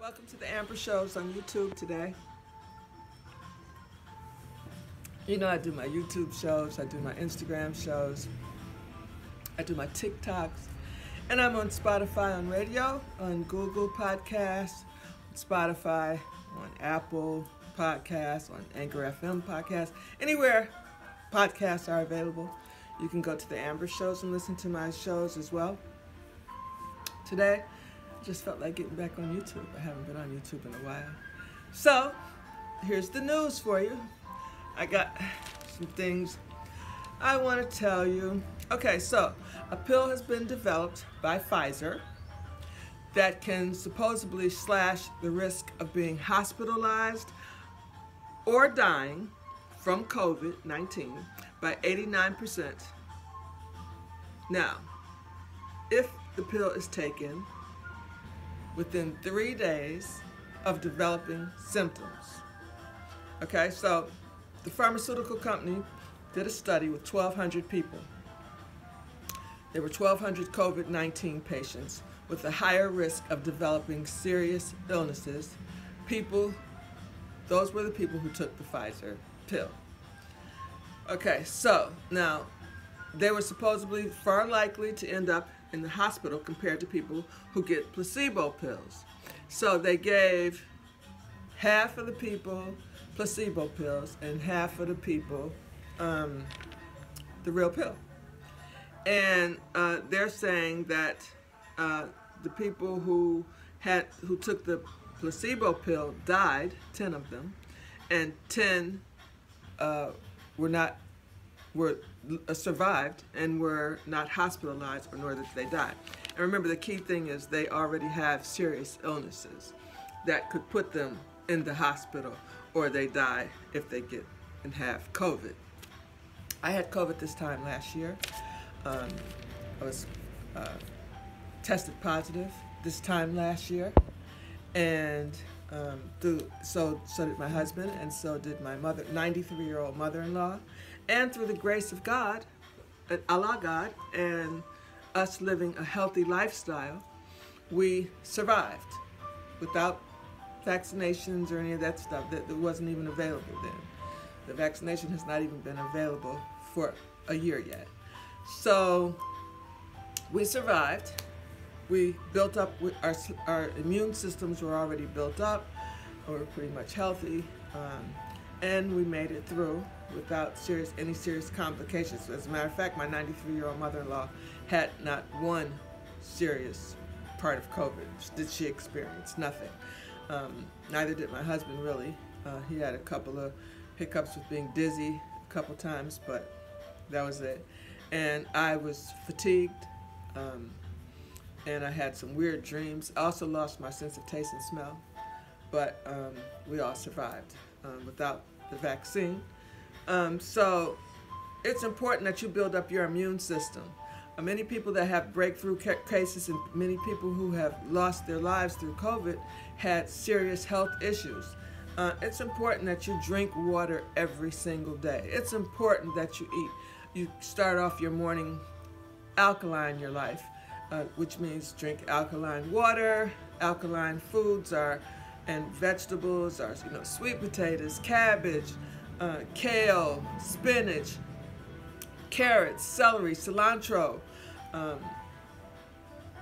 Welcome to the Ambershows on YouTube today. You know I do my YouTube shows, I do my Instagram shows, I do my TikToks, and I'm on Spotify on radio, on Google Podcasts, on Spotify, on Apple Podcasts, on Anchor FM Podcasts, anywhere podcasts are available. You can go to the Ambershows and listen to my shows as well. Today, I just felt like getting back on YouTube. I haven't been on YouTube in a while. So, here's the news for you. I got some things I want to tell you. Okay, so a pill has been developed by Pfizer that can supposedly slash the risk of being hospitalized or dying from COVID-19 by 89%. Now, if the pill is taken within 3 days of developing symptoms. Okay, so the pharmaceutical company did a study with 1,200 people. There were 1,200 COVID-19 patients with a higher risk of developing serious illnesses. Those were the people who took the Pfizer pill. Okay, so now they were supposedly far likely to end up in the hospital compared to people who get placebo pills. So they gave half of the people placebo pills and half of the people the real pill. And they're saying that the people who took the placebo pill died, 10 of them, and 10 survived and were not hospitalized, or nor that they died. And remember, the key thing is they already have serious illnesses that could put them in the hospital, or they die if they get and have COVID. I had COVID this time last year. I was tested positive this time last year, and so did my husband, and so did my 93-year-old mother-in-law. And through the grace of God, Allah God, and us living a healthy lifestyle, we survived without vaccinations or any of that stuff that wasn't even available then. The vaccination has not even been available for a year yet. So we survived. We built up, our immune systems were already built up. We were pretty much healthy. And we made it through without any serious complications. As a matter of fact, my 93-year-old mother-in-law had not one serious part of COVID did she experience, nothing. Neither did my husband, really. He had a couple of hiccups with being dizzy a couple times, but that was it. And I was fatigued, and I had some weird dreams. I also lost my sense of taste and smell, but we all survived without the vaccine. So it's important that you build up your immune system. Many people that have breakthrough cases and many people who have lost their lives through COVID had serious health issues. It's important that you drink water every single day. It's important that you start off your morning alkaline your life, which means drink alkaline water. Alkaline foods and vegetables are, sweet potatoes, cabbage, kale, spinach, carrots, celery, cilantro,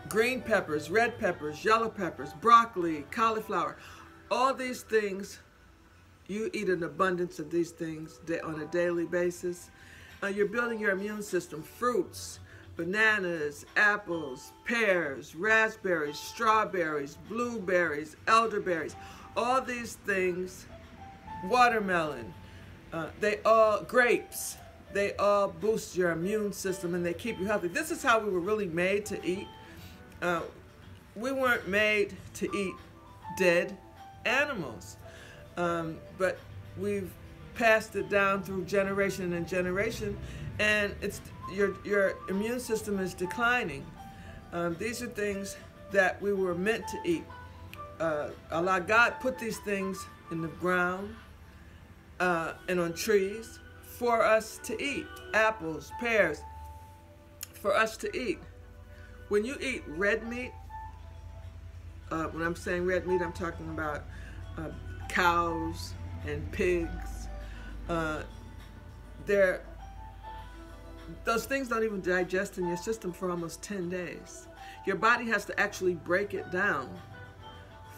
green peppers, red peppers, yellow peppers, broccoli, cauliflower. All these things, you eat an abundance of these things on a daily basis. You're building your immune system. Fruits, bananas, apples, pears, raspberries, strawberries, blueberries, elderberries, all these things, watermelon, grapes, they all boost your immune system and they keep you healthy. This is how we were really made to eat. We weren't made to eat dead animals, but we've passed it down through generation and generation, and your immune system is declining. These are things that we were meant to eat. Allah God put these things in the ground and on trees for us to eat. Apples, pears, for us to eat. When you eat red meat, when I'm saying red meat, I'm talking about cows and pigs. Those things don't even digest in your system for almost 10 days. Your body has to actually break it down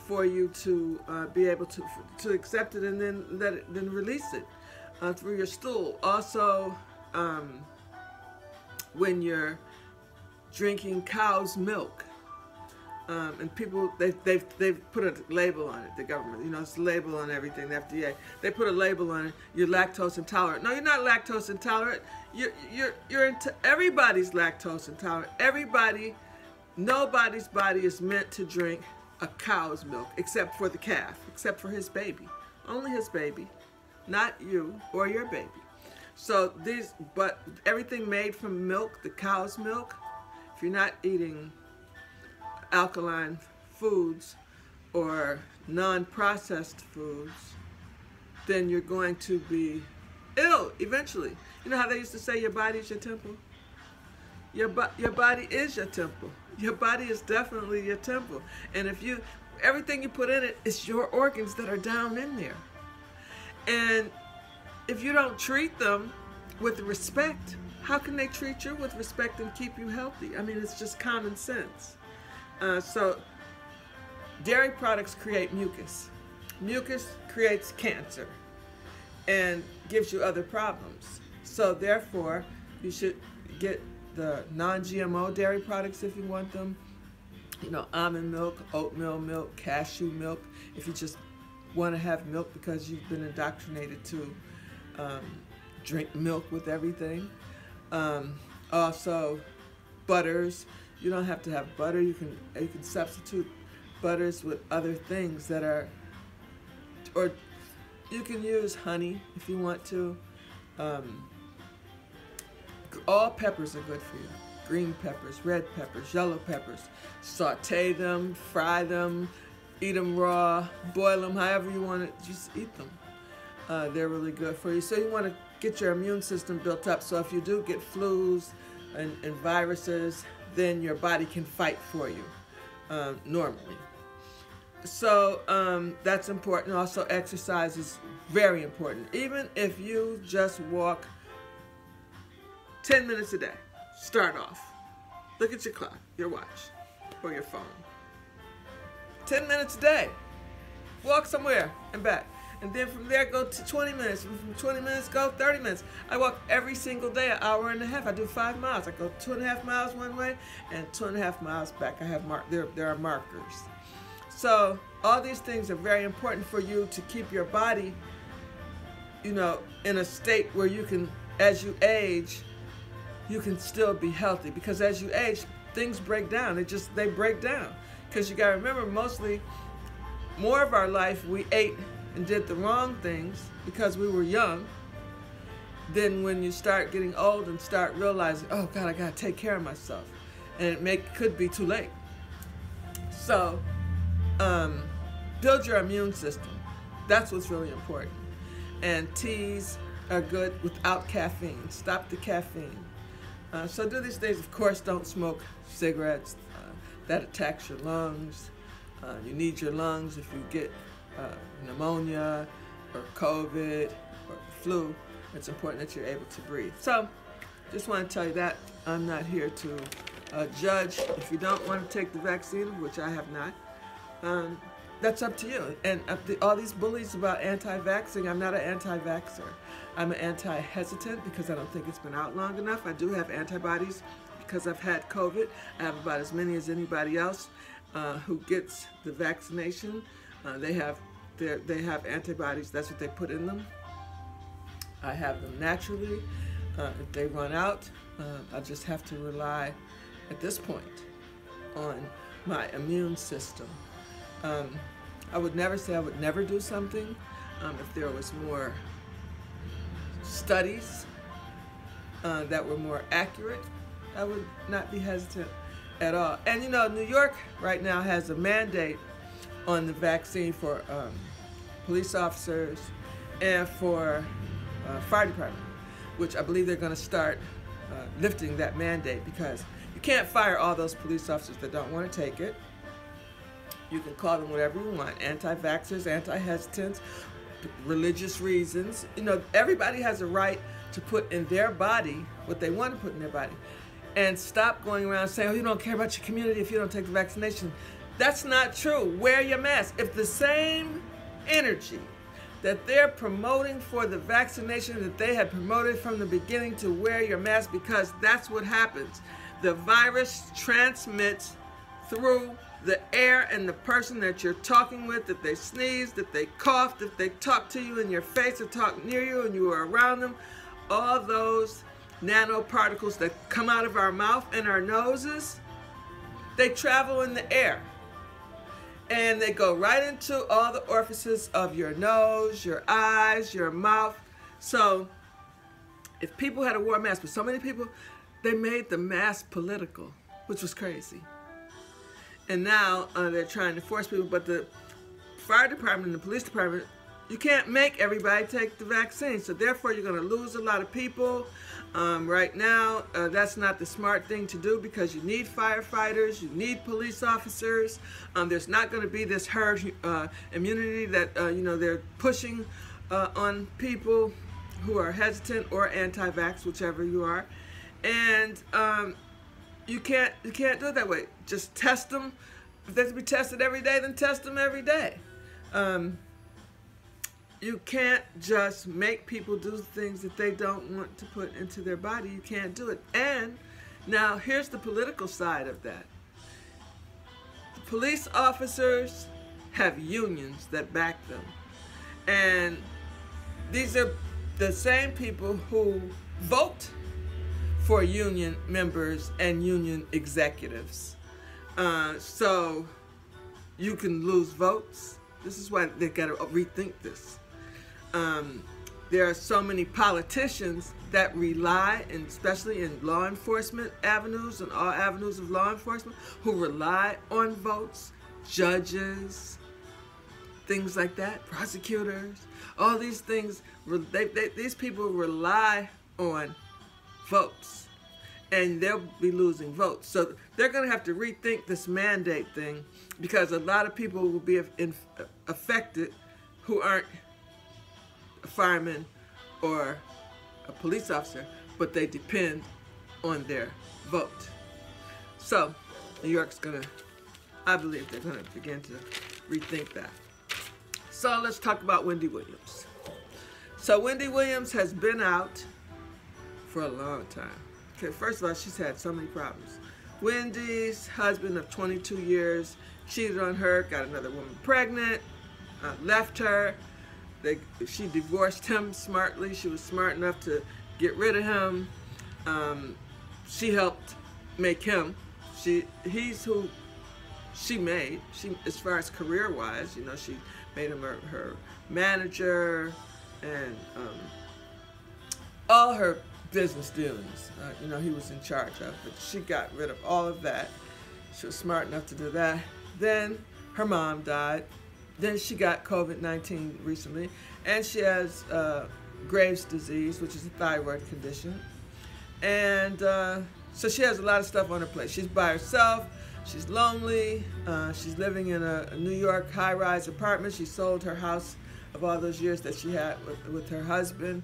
for you to be able to accept it and then release it through your stool. Also, when you're drinking cow's milk, and people they've put a label on it. The government, it's a label on everything. The FDA, they put a label on it. You're lactose intolerant. No, you're not lactose intolerant. Everybody's lactose intolerant. Nobody's body is meant to drink a cow's milk except for the calf, except for his baby. Only his baby, not you or your baby. So but everything made from milk, the cow's milk, if you're not eating alkaline foods or non-processed foods, then you're going to be ill eventually. You know how they used to say your body is your temple? Your body is your temple. Your body is definitely your temple. And everything you put in it is your organs that are down in there. And if you don't treat them with respect, how can they treat you with respect and keep you healthy? I mean, it's just common sense. So dairy products create mucus. Mucus creates cancer and gives you other problems. So therefore, you should get the non-GMO dairy products if you want them. Almond milk, oatmeal milk, cashew milk. If you just want to have milk because you've been indoctrinated to drink milk with everything. Also, butters. You don't have to have butter. You can substitute butters with other things that are, or you can use honey if you want to. All peppers are good for you. Green peppers, red peppers, yellow peppers. Saute them, fry them, eat them raw, boil them, however you want to, just eat them. They're really good for you. So you want to get your immune system built up. So if you do get flus and viruses, then your body can fight for you normally. So that's important. Also, exercise is very important. Even if you just walk 10 minutes a day, start off. Look at your clock, your watch, or your phone. 10 minutes a day. Walk somewhere and back. And then from there, go to 20 minutes. And from 20 minutes, go 30 minutes. I walk every single day, an hour and a half. I do 5 miles. I go 2.5 miles one way and 2.5 miles back. I have there are markers. So all these things are very important for you to keep your body, in a state where you can, as you age, you can still be healthy. Because as you age, things break down. They break down. Because you got to remember, more of our life we ate and did the wrong things because we were young. Then when you start getting old and start realizing, oh God, I gotta take care of myself, and it could be too late. So build your immune system. That's what's really important. And teas are good without caffeine. Stop the caffeine. So do these things. Of course, don't smoke cigarettes. That attacks your lungs. You need your lungs if you get pneumonia or COVID or flu. It's important that you're able to breathe. So just want to tell you that. I'm not here to judge. If you don't want to take the vaccine, which I have not, that's up to you. And all these bullies about anti-vaxxing, I'm not an anti-vaxxer. I'm an anti-hesitant because I don't think it's been out long enough. I do have antibodies because I've had COVID. I have about as many as anybody else who gets the vaccination. They have antibodies. That's what they put in them. I have them naturally. If they run out, I just have to rely, at this point, on my immune system. I would never say I would never do something. If there was more studies that were more accurate, I would not be hesitant at all. And New York right now has a mandate on the vaccine for police officers and for fire department, which I believe they're going to start lifting that mandate, because you can't fire all those police officers that don't want to take it. You can call them whatever you want, anti-vaxxers, anti-hesitants, religious reasons. You know, everybody has a right to put in their body what they want to put in their body. And stop going around saying, oh, you don't care about your community if you don't take the vaccination. That's not true. Wear your mask. If the same energy that they're promoting for the vaccination that they had promoted from the beginning to wear your mask, because that's what happens. The virus transmits through the air and the person that you're talking with, that they sneeze, that they cough, that they talk to you in your face or talk near you and you are around them. All those nanoparticles that come out of our mouth and our noses, they travel in the air. And they go right into all the orifices of your nose, your eyes, your mouth. So if people had to wear a mask, but so many people, they made the mask political, which was crazy. And now they're trying to force people, but the fire department and the police department, you can't make everybody take the vaccine. So therefore, you're going to lose a lot of people. Right now, that's not the smart thing to do, because you need firefighters, you need police officers. There's not going to be this herd immunity that they're pushing on people who are hesitant or anti-vax, whichever you are. And you can't do it that way. Just test them. If they have to be tested every day, then test them every day. You can't just make people do things that they don't want to put into their body. You can't do it. And now here's the political side of that. The police officers have unions that back them. And these are the same people who vote for union members and union executives. So you can lose votes. This is why they've got to rethink this. There are so many politicians that rely, and especially in law enforcement avenues and all avenues of law enforcement, who rely on votes, judges, things like that, prosecutors, all these things. These people rely on votes, and they'll be losing votes. So they're going to have to rethink this mandate thing, because a lot of people will be affected who aren't a fireman or a police officer, but they depend on their vote. So New York's I believe they're gonna begin to rethink that. So let's talk about Wendy Williams. So Wendy Williams has been out for a long time. Okay, first of all, she's had so many problems. Wendy's husband of 22 years cheated on her, got another woman pregnant, left her. She divorced him smartly. She was smart enough to get rid of him. She helped make him. He's who she made. As far as career-wise, she made him her manager and all her business dealings. He was in charge of. But she got rid of all of that. She was smart enough to do that. Then her mom died. Then she got COVID-19 recently, and she has Graves' disease, which is a thyroid condition. And so she has a lot of stuff on her plate. She's by herself. She's lonely. She's living in a New York high-rise apartment. She sold her house of all those years that she had with her husband.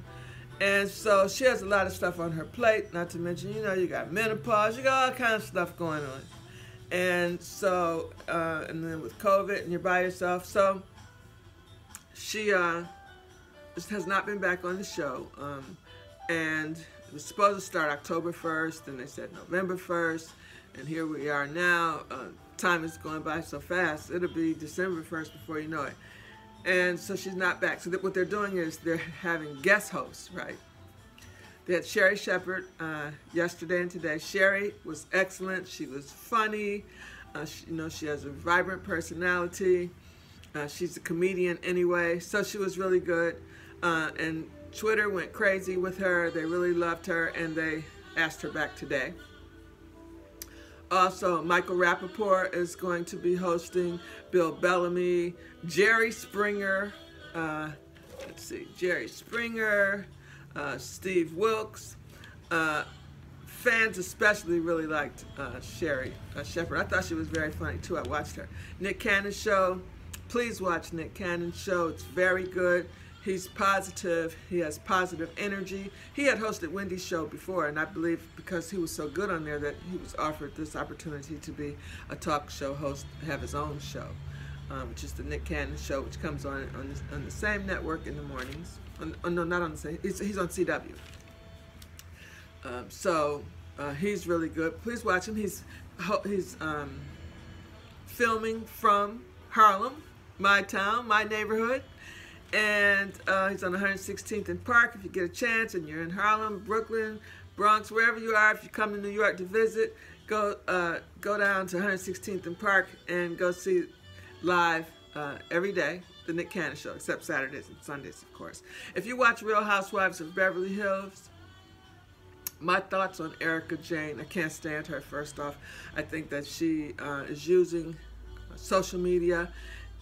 And so she has a lot of stuff on her plate, not to mention, you got menopause, you got all kinds of stuff going on. And so, and then with COVID and you're by yourself, so she has not been back on the show. And it was supposed to start October 1st, and they said November 1st, and here we are now. Time is going by so fast, it'll be December 1st before you know it. And so she's not back. So what they're doing is they're having guest hosts, right? They had Sherry Shepherd yesterday and today. Sherry was excellent. She was funny. She has a vibrant personality. She's a comedian anyway, so she was really good. And Twitter went crazy with her. They really loved her, and they asked her back today. Also, Michael Rappaport is going to be hosting, Bill Bellamy, Jerry Springer, Jerry Springer, Steve Wilkes, fans especially really liked Sherry Shepherd. I thought she was very funny too. I watched her. Nick Cannon's show. Please watch Nick Cannon's show. It's very good. He's positive. He has positive energy. He had hosted Wendy's show before, and I believe because he was so good on there that he was offered this opportunity to be a talk show host, have his own show, which is the Nick Cannon Show, which comes on the same network in the mornings. No, not on the same. He's on CW. He's really good. Please watch him. He's filming from Harlem, my town, my neighborhood. And he's on 116th and Park. If you get a chance and you're in Harlem, Brooklyn, Bronx, wherever you are, if you come to New York to visit, go down to 116th and Park and go see live every day the Nick Cannon Show, except Saturdays and Sundays, of course. If you watch Real Housewives of Beverly Hills, my thoughts on Erica Jane. I can't stand her, first off. I think that she is using social media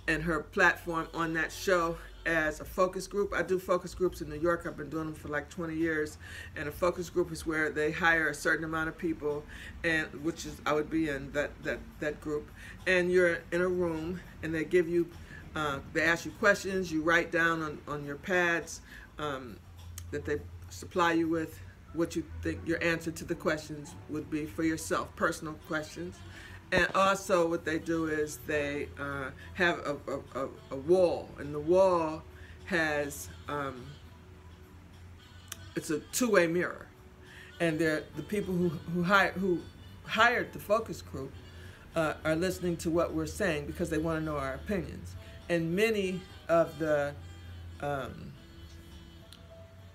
and her platform on that show as a focus group. I do focus groups in New York. I've been doing them for like 20 years. And a focus group is where they hire a certain amount of people, and which is I would be in that group. And you're in a room, and they give you, they ask you questions. You write down on your pads that they supply you with what you think your answer to the questions would be for yourself, personal questions. And also what they do is they have a wall, and the wall has, it's a two-way mirror. And the people who hired the focus group are listening to what we're saying because they want to know our opinions. And many of the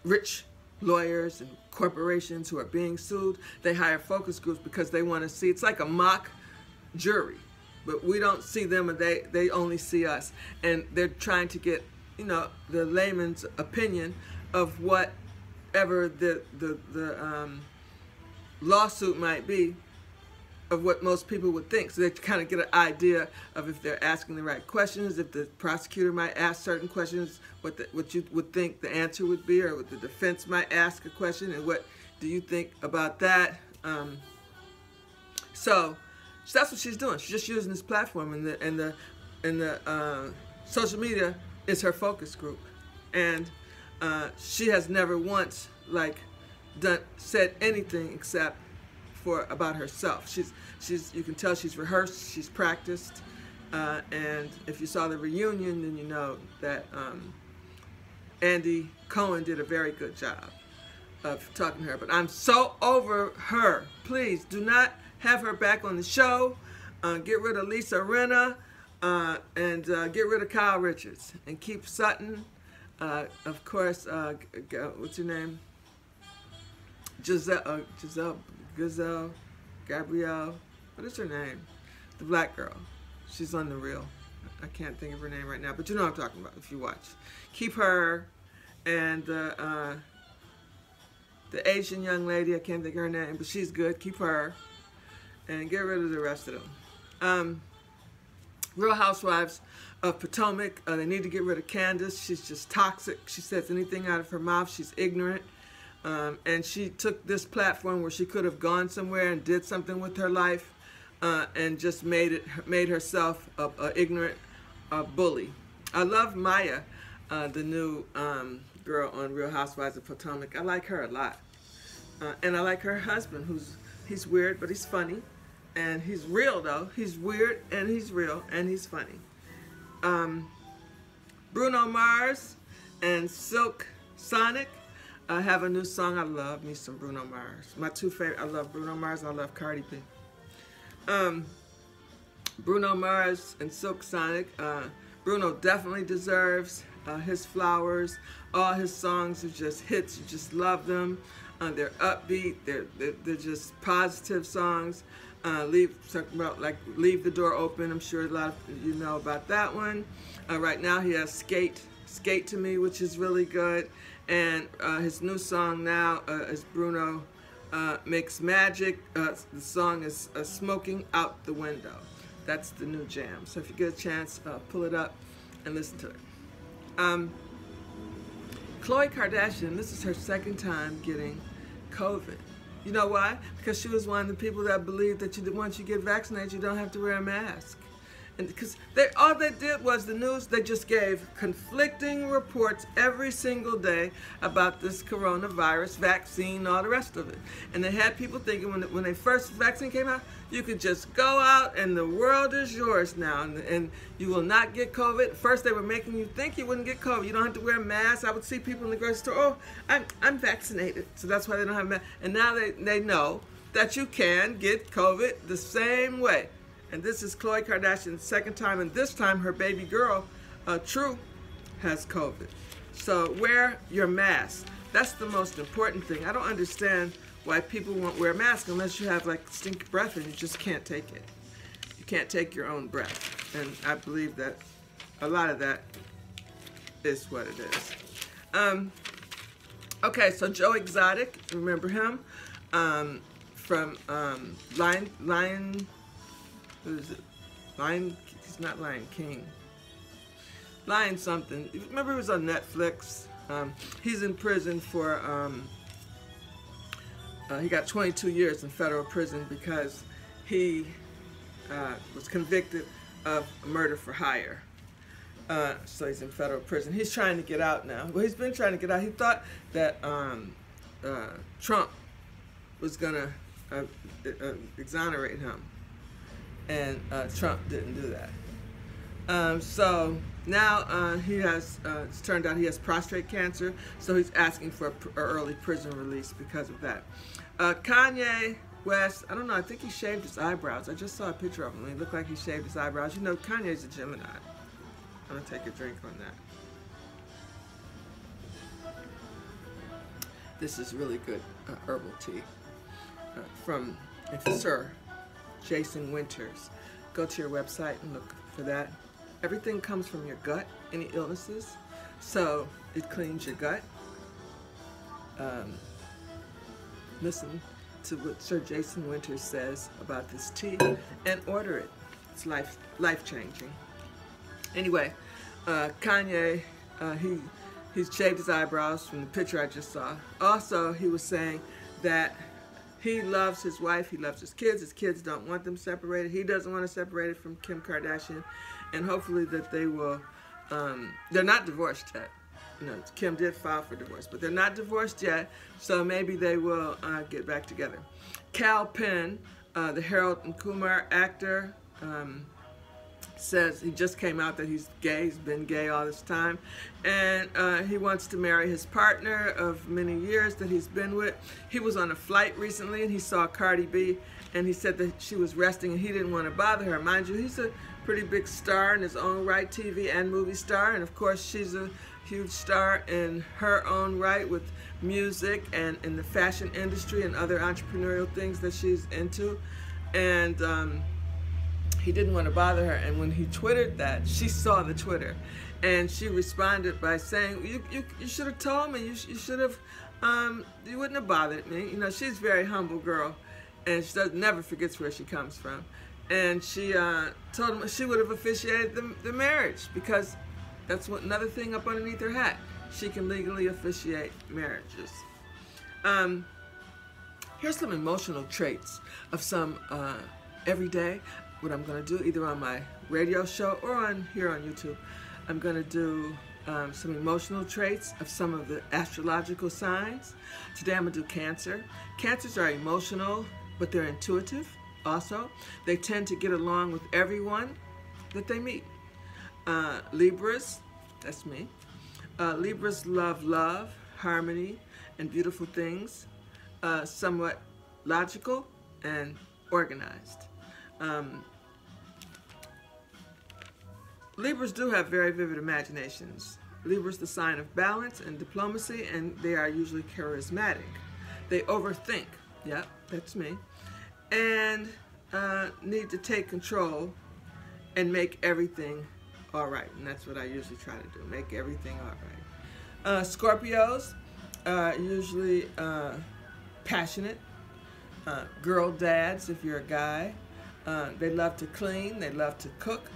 rich lawyers and corporations who are being sued, they hire focus groups because they want to see, it's like a mock jury, but we don't see them, and they only see us, and they're trying to get, you know, the layman's opinion of whatever the lawsuit might be, of what most people would think. So they kind of get an idea of if they're asking the right questions, if the prosecutor might ask certain questions, what you would think the answer would be, or what the defense might ask a question, and what do you think about that? So that's what she's doing. She's just using this platform, and the social media is her focus group, and she has never once said anything except about herself. You can tell she's rehearsed, she's practiced, and if you saw the reunion, then you know that Andy Cohen did a very good job of talking to her. But I'm so over her. Please do not have her back on the show. Get rid of Lisa Rinna, and get rid of Kyle Richards, and keep Sutton. Of course, what's her name? Giselle, Gabrielle, what is her name? The black girl. She's on The Real. I can't think of her name right now, but you know what I'm talking about if you watch. Keep her, and the Asian young lady, I can't think of her name, but she's good. Keep her, and get rid of the rest of them. Real Housewives of Potomac, they need to get rid of Candace. She's just toxic. She says anything out of her mouth. She's ignorant. And she took this platform where she could have gone somewhere and did something with her life, and just made herself a ignorant bully. I love Maya, the new girl on Real Housewives of Potomac. I like her a lot, and I like her husband, he's weird but he's funny, and he's real though. He's weird and he's real and he's funny. Bruno Mars and Silk Sonic. I have a new song. I love me some Bruno Mars. My two favorite, I love Bruno Mars and I love Cardi B. Bruno Mars and Silk Sonic. Bruno definitely deserves his flowers. All his songs are just hits. You just love them. They're upbeat. They're just positive songs. Leave the Door Open. I'm sure a lot of you know about that one. Right now he has Skate to Me, which is really good. And his new song now is Bruno Makes Magic. The song is Smoking Out the Window. That's the new jam. So if you get a chance, pull it up and listen to it. Khloe Kardashian, this is her second time getting COVID. You know why? Because she was one of the people that believed that once you get vaccinated, you don't have to wear a mask. And because all they did was the news, they just gave conflicting reports every single day about this coronavirus vaccine, all the rest of it. And they had people thinking when the first vaccine came out, you could just go out and the world is yours now, and you will not get COVID. First they were making you think you wouldn't get COVID. You don't have to wear a mask. I would see people in the grocery store, oh, I'm vaccinated. So that's why they don't have a mask. And now they know that you can get COVID the same way. And this is Khloe Kardashian's second time, and this time her baby girl, True, has COVID. So wear your mask. That's the most important thing. I don't understand why people won't wear masks unless you have like stinky breath and you just can't take it. You can't take your own breath. And I believe that a lot of that is what it is. Okay, so Joe Exotic, remember him? From Lion, what is it? He's not Lion King. Lion something. Remember he was on Netflix? He's in prison for, he got 22 years in federal prison because he was convicted of murder for hire. So he's in federal prison. He's trying to get out now. Well, he's been trying to get out. He thought that Trump was going to exonerate him. And Trump didn't do that. So now he has, it's turned out he has prostate cancer, so he's asking for an early prison release because of that. Kanye West, I don't know, I think he shaved his eyebrows. I just saw a picture of him. He looked like he shaved his eyebrows. You know, Kanye's a Gemini. I'm going to take a drink on that. This is really good herbal tea from Sir Jason Winters. Go to your website and look for that. Everything comes from your gut, any illnesses, so it cleans your gut. Listen to what Sir Jason Winters says about this tea and order it. It's life-changing. Anyway, Kanye, he's shaved his eyebrows from the picture I just saw. Also, he was saying that he loves his wife, he loves his kids don't want them separated, he doesn't want to separate it from Kim Kardashian, and hopefully that they will, they're not divorced yet. You know, Kim did file for divorce, but they're not divorced yet, so maybe they will get back together. Kal Penn, the Harold and Kumar actor, says he just came out that he's gay. He's been gay all this time, and he wants to marry his partner of many years that he's been with. He was on a flight recently and he saw Cardi B, and he said that she was resting and he didn't want to bother her. Mind you, he's a pretty big star in his own right, TV and movie star, and of course she's a huge star in her own right with music and in the fashion industry and other entrepreneurial things that she's into. And he didn't want to bother her, and when he twittered that, she saw the Twitter, and she responded by saying, you should have told me, you should have, you wouldn't have bothered me. You know, she's a very humble girl, and she never forgets where she comes from. And she told him she would have officiated the marriage, because that's another thing up underneath her hat. She can legally officiate marriages. Here's some emotional traits of some everyday. What I'm going to do, either on my radio show or here on YouTube, I'm going to do some emotional traits of some of the astrological signs. Today I'm going to do Cancer. Cancers are emotional, but they're intuitive also. They tend to get along with everyone that they meet. Libras, that's me. Libras love love, harmony, and beautiful things. Somewhat logical and organized. Libras do have very vivid imaginations. Libras the sign of balance and diplomacy, and they are usually charismatic. They overthink, yep, that's me, and need to take control and make everything all right. And that's what I usually try to do, make everything all right. Scorpios, usually passionate, girl dads if you're a guy. They love to clean, they love to cook.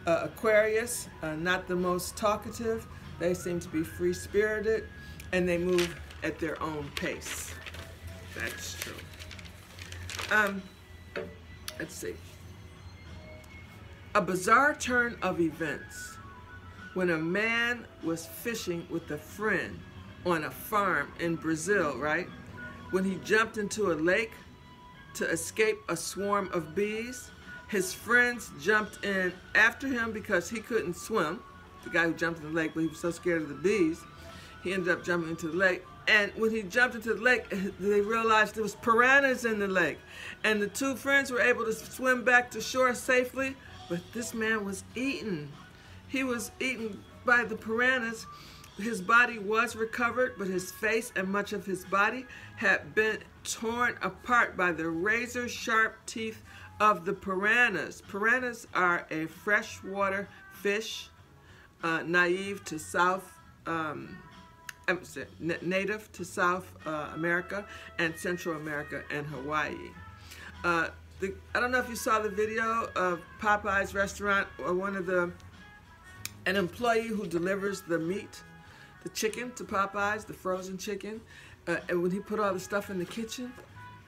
Aquarius, not the most talkative. They seem to be free-spirited, and they move at their own pace. That's true. Let's see. A bizarre turn of events when a man was fishing with a friend on a farm in Brazil, right? When he jumped into a lake to escape a swarm of bees, his friends jumped in after him because he couldn't swim. The guy who jumped in the lake, but he was so scared of the bees, he ended up jumping into the lake. And when he jumped into the lake, they realized there was piranhas in the lake. And the two friends were able to swim back to shore safely, but this man was eaten. He was eaten by the piranhas. His body was recovered, but his face and much of his body had been torn apart by the razor-sharp teeth of the piranhas. Piranhas are a freshwater fish, native to South America and Central America and Hawaii. I don't know if you saw the video of Popeye's restaurant, or an employee who delivers the meat, the chicken to Popeye's, the frozen chicken, and when he put all the stuff in the kitchen,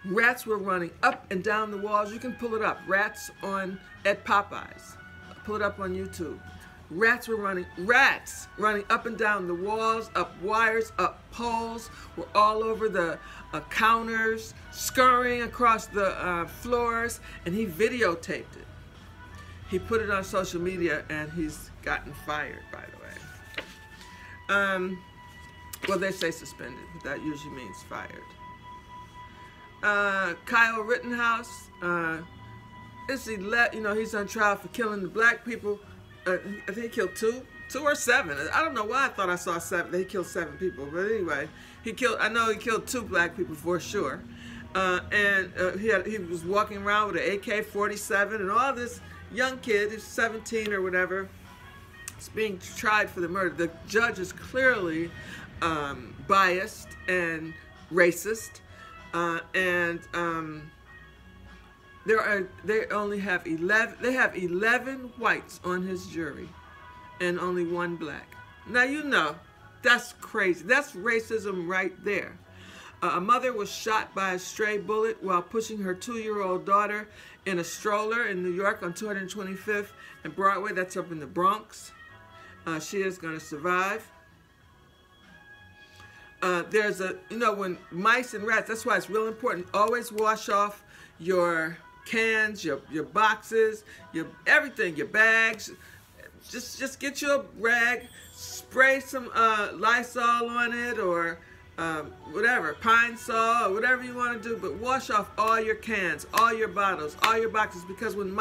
rats were running up and down the walls. You can pull it up. Rats at Popeye's. Pull it up on YouTube. Rats running up and down the walls, up wires, up poles, were all over the counters, scurrying across the floors, and he videotaped it. He put it on social media, and he's gotten fired, by the way. Well, they say suspended, but that usually means fired. Kyle Rittenhouse, he's on trial for killing the black people. I think he killed two or seven. I don't know why I thought I saw seven. He killed 7 people, but anyway, I know he killed 2 black people for sure. He was walking around with an AK-47, and all this young kid, who's 17 or whatever, is being tried for the murder. The judge is clearly biased and racist, They have 11 whites on his jury and only 1 black. Now, you know, that's crazy. That's racism right there. A mother was shot by a stray bullet while pushing her 2-year-old daughter in a stroller in New York on 225th and Broadway. That's up in the Bronx. She is going to survive. When mice and rats, that's why it's real important. Always wash off your cans, your boxes, everything, your bags. Just get you a rag, spray some Lysol on it, or whatever, Pine Sol, or whatever you want to do, but wash off all your cans, all your bottles, all your boxes, because when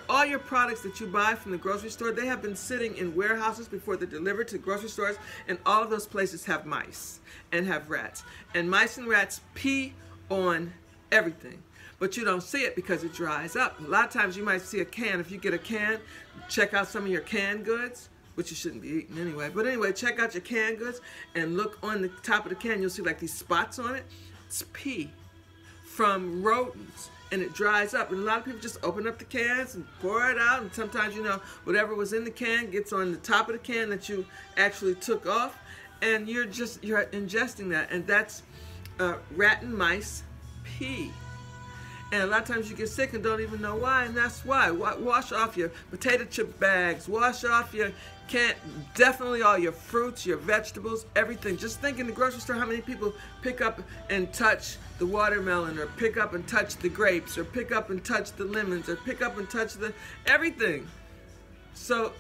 all your products that you buy from the grocery store, they have been sitting in warehouses before they're delivered to grocery stores, and all of those places have mice and have rats. And mice and rats pee on everything, but you don't see it because it dries up. A lot of times you might see a can. If you get a can, check out some of your canned goods, which you shouldn't be eating anyway. But anyway, check out your canned goods and look on the top of the can. You'll see like these spots on it. It's pee from rodents, and it dries up. And a lot of people just open up the cans and pour it out, and sometimes, whatever was in the can gets on the top of the can that you actually took off, and you're ingesting that, and that's rat and mice pee. And a lot of times you get sick and don't even know why, and that's why. Wash off your potato chip bags, wash off your definitely all your fruits, your vegetables, everything. Just think in the grocery store how many people pick up and touch the watermelon, or pick up and touch the grapes, or pick up and touch the lemons, or pick up and touch everything. So,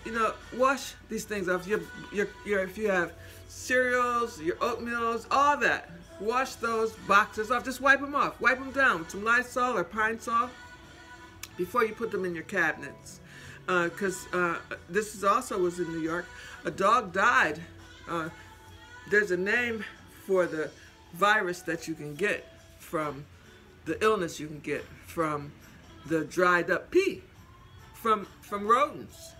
wash these things off. If you have cereals, your oatmeals, all that, wash those boxes off. Just wipe them off. Wipe them down with some Lysol or Pine Sol before you put them in your cabinets. Because this also was in New York. A dog died. There's a name for the virus that you can get from the illness you can get from the dried up pee from rodents.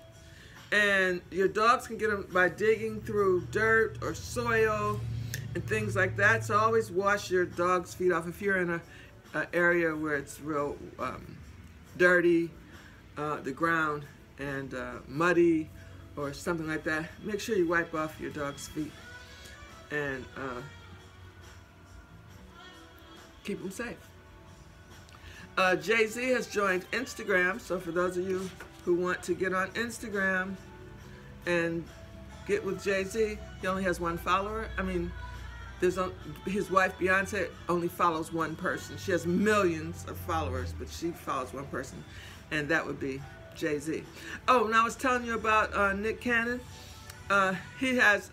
And your dogs can get them by digging through dirt or soil and things like that. So always wash your dog's feet off. If you're in an area where it's real dirty, the ground, and muddy or something like that, make sure you wipe off your dog's feet. And keep them safe. Jay-Z has joined Instagram, so for those of you who want to get on Instagram and get with Jay-Z, he only has one follower. I mean, his wife Beyonce only follows one person. She has millions of followers, but she follows one person, and that would be Jay-Z. Oh, and I was telling you about Nick Cannon. He has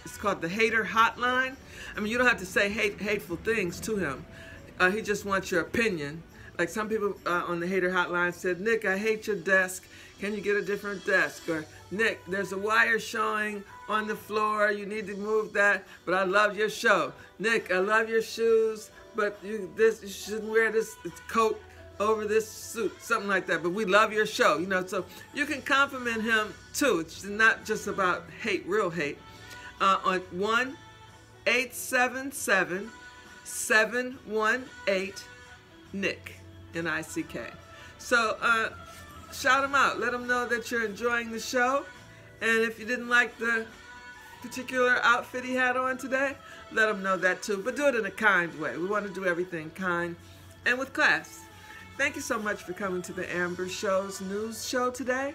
it's called the Hater Hotline. I mean, you don't have to say hateful things to him. He just wants your opinion. Like some people on the Hater Hotline said, Nick, I hate your desk. Can you get a different desk? Or Nick, there's a wire showing on the floor. You need to move that. But I love your show. Nick, I love your shoes, but you shouldn't wear this coat over this suit, something like that. But we love your show, you know. So you can compliment him too. It's not just about hate, real hate. On 1-877-718-NICK, N-I-C-K. So shout him out. Let him know that you're enjoying the show. And if you didn't like the particular outfit he had on today, let him know that too. But do it in a kind way. We want to do everything kind and with class. Thank you so much for coming to the Ambershows news show today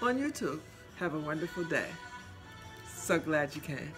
on YouTube. Have a wonderful day. So glad you came.